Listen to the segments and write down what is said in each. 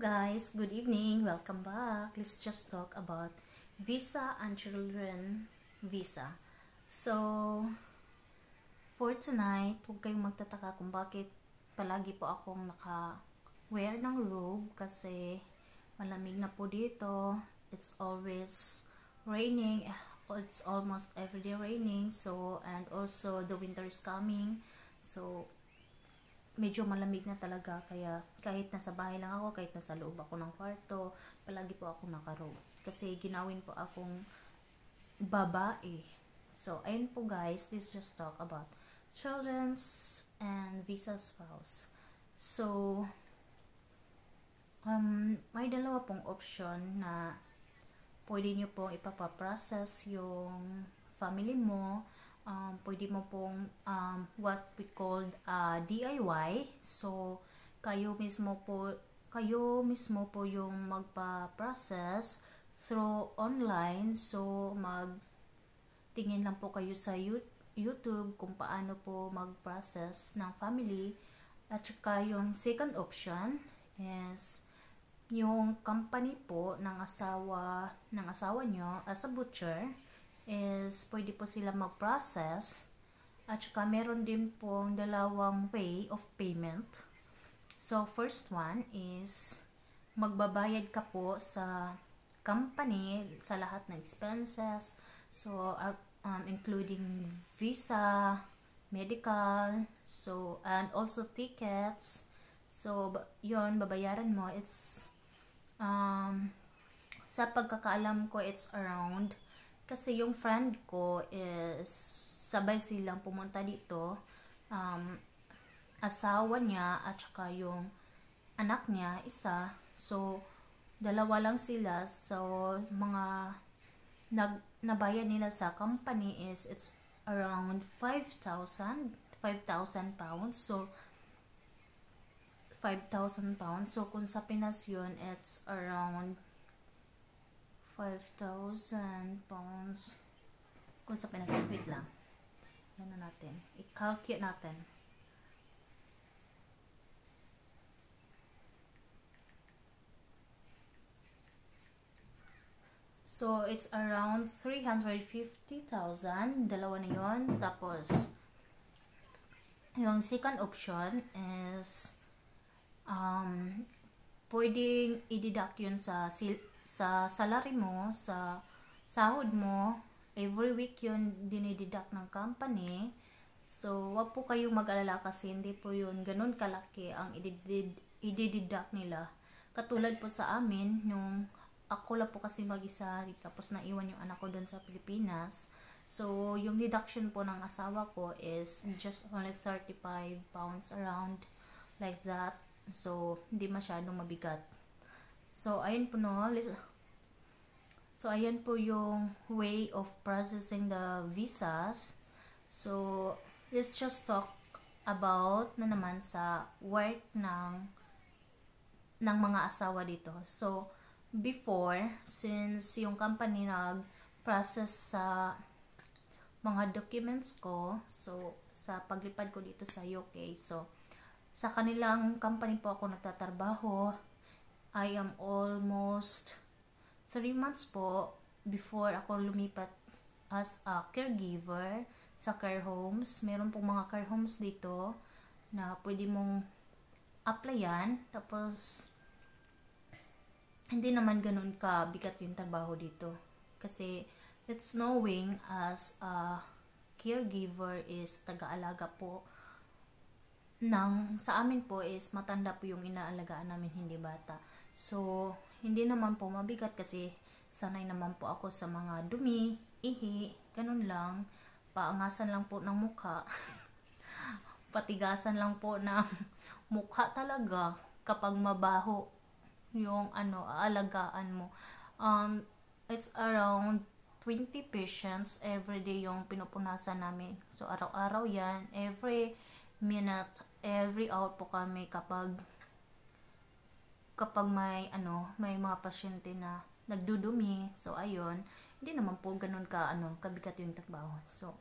guys, good evening. Welcome back. Let's just talk about visa and children visa. So, for tonight, huwag kayong magtataka kung bakit palagi po akong naka-wear ng robe kasi malamig na po dito. It's always raining. It's almost everyday raining. So, and also the winter is coming. So, medyo malamig na talaga, kaya kahit nasa bahay lang ako, kahit nasa loob ako ng kwarto, palagi po ako naka-robe. Kasi ginawin po akong babae. So, ayun po guys, let's just talk about children's and visa spouse. So, may dalawa pong option na pwede nyo pong ipapaprocess yung family mo. Pwede mo pong what we called DIY. So, kayo mismo po yung magpa-process through online. So, magtingin lang po kayo sa YouTube kung paano po mag-process ng family. At saka yung second option is yung company po ng asawa nyo as a butcher is pwede po sila mag-process. At saka meron din pong dalawang way of payment. So first one is magbabayad ka po sa company sa lahat ng expenses. So including visa, medical, so and also tickets. So yon babayaran mo. It's sa pagkakaalam ko it's around, kasi yung friend ko is sabay silang pumunta dito, asawa niya at saka yung anak niya isa, so dalawa lang sila. So mga nabayad nila sa company is it's around 5,000 pounds. So 5,000 pounds. So kung sa Pinas yun, it's around 5,000 pounds. Kung sa Pinas, wait lang. Ano natin? I-calculate natin. So, it's around 350,000. Dalawa na yun. Tapos, yung second option is pwedeng i-deduct yun sa salary mo, sa sahod mo. Every week yun dinideduct ng company. So, wag po kayong mag-alala kasi hindi po yun ganun kalaki ang i-deduct nila. Katulad po sa amin, nung ako lang po kasi mag-isa, tapos naiwan yung anak ko doon sa Pilipinas. So, yung deduction po ng asawa ko is just only 35 pounds around like that. So, hindi masyadong mabigat. So, ayun po no. So, ayan po yung way of processing the visas. So, let's just talk about na naman sa work ng mga asawa dito. So, before, since yung company nag-process sa mga documents ko, so, sa paglipad ko dito sa UK, so, sa kanilang company po ako nagtatrabaho. I am almost 3 months po before ako lumipat as a caregiver sa care homes. Meron pong mga care homes dito na pwede mong applyan. Tapos, hindi naman ganun kabigat yung trabaho dito. Kasi, it's knowing as a caregiver is taga-alaga po sa amin po is matanda po yung inaalagaan namin, hindi bata. So, hindi naman po mabigat kasi sanay naman po ako sa mga dumi, ihi, ganun lang. Paangasan lang po ng mukha. Patigasan lang po ng mukha talaga kapag mabaho yung aalagaan mo. It's around 20 patients everyday yung pinupunasan namin. So, araw-araw yan. Every minute, every hour po kami kapag may mga pasyente na nagdudumi. So ayun, hindi naman po ganun kabigat yung trabaho. So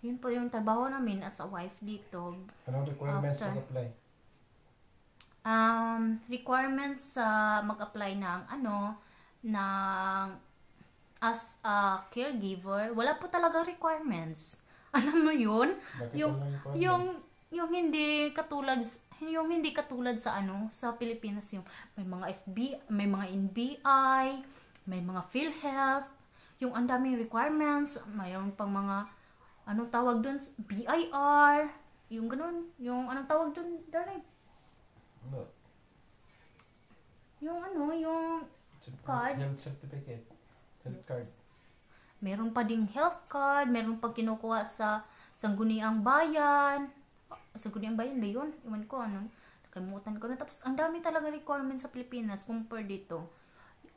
yun po yung trabaho namin as a wife dito. Anong requirements to apply? Requirements sa mag-apply ng ng as a caregiver, wala po talaga requirements. Alam mo yun? Bakit Yung, walang requirements? yung hindi katulad sa sa Pilipinas, yung may mga may mga NBI, may mga PhilHealth, yung ang daming requirements, mayroon pang mga anong tawag doon, BIR, yung ganun, yung anong tawag doon, darling? Ano? Yung yung card. Health certificate. Health card. Meron pa ding health card, meron pa kinukuha sa Sangguniang Bayan. Sangguniang Bayan ba yun? Iwan ko nakalimutan ko na. Tapos ang dami talaga requirements sa Pilipinas compare dito.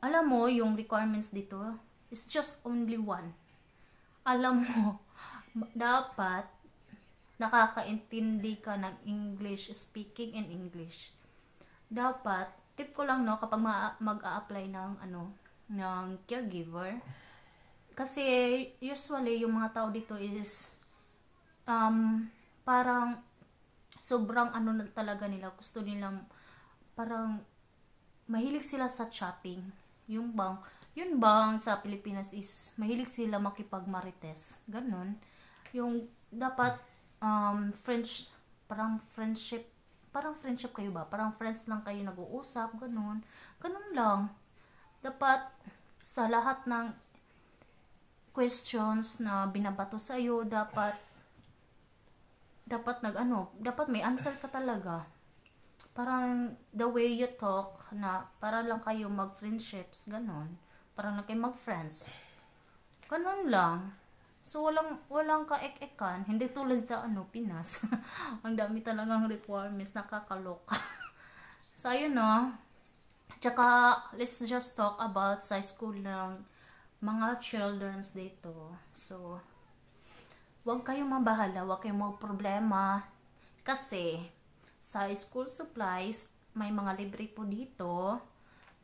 Alam mo, yung requirements dito is just only one. Alam mo, dapat nakakaintindi ka ng English, speaking in English. Dapat, tip ko lang kapag mag-a-apply ng ng caregiver, kasi usually yung mga tao dito is parang sobrang na talaga nila, gusto nilang parang mahilig sila sa chatting. Yun bang sa Pilipinas is mahilig sila makipagmarites, ganun. Yung dapat parang friendship kayo ba? Parang friends lang kayo nag-uusap, ganun. Ganun lang. Dapat sa lahat ng questions na binabato sa iyo, dapat may answer ka talaga. Parang the way you talk na para lang kayo mag-friendships, ganun. Parang lang kayo mag-friends. Ganun lang. So, walang kaek-ekan. Hindi tulad sa Pinas. Ang dami talagang requirements, nakakaloka. So, ayun Tsaka, let's just talk about sa school ng mga childrens dito. So, wag kayong mabahala, wag kayong problema. Kasi, sa school supplies, may mga libre po dito.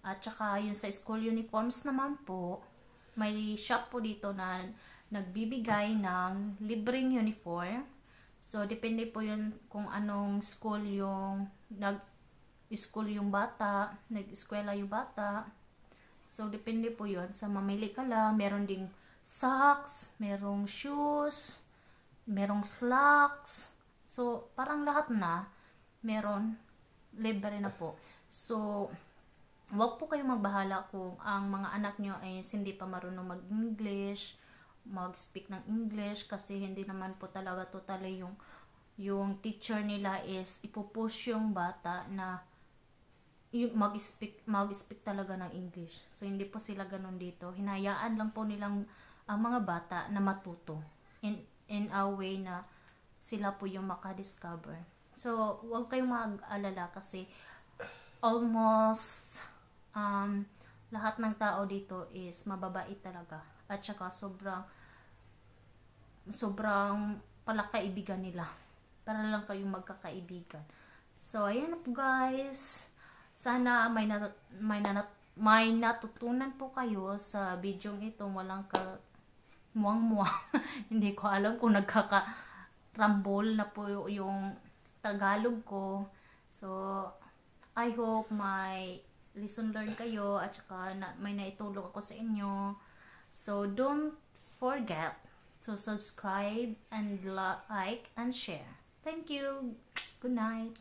At tsaka, yun sa school uniforms naman po, may shop po dito na nagbibigay ng libreng uniform. So, depende po yun kung anong school yung nag-eskwela yung bata. So, depende po yun. Sa mamili ka lang, meron ding socks, merong shoes, merong slacks. So, parang lahat na, meron, libre na po. So, wag po kayong magbahala kung ang mga anak nyo ay hindi pa marunong mag-English, mag-speak ng English, kasi hindi naman po talaga totally yung teacher nila is ipupush yung bata na mag-speak talaga ng English. So, hindi po sila ganun dito. Hinayaan lang po nilang ang mga bata na matuto in a way na sila po yung makadiscover. So, huwag kayong mag-alala kasi almost lahat ng tao dito is mababait talaga. At saka sobrang palakaibigan nila. Para lang kayong magkakaibigan. So, ayan na po guys. Sana may natutunan po kayo sa video ito. Walang muwang-muwang. Hindi ko alam kung nagkaka-rambol na po yung Tagalog ko. So, I hope may lesson learned kayo at saka may naitulong ako sa inyo. So, don't forget to subscribe and like and share. Thank you. Good night.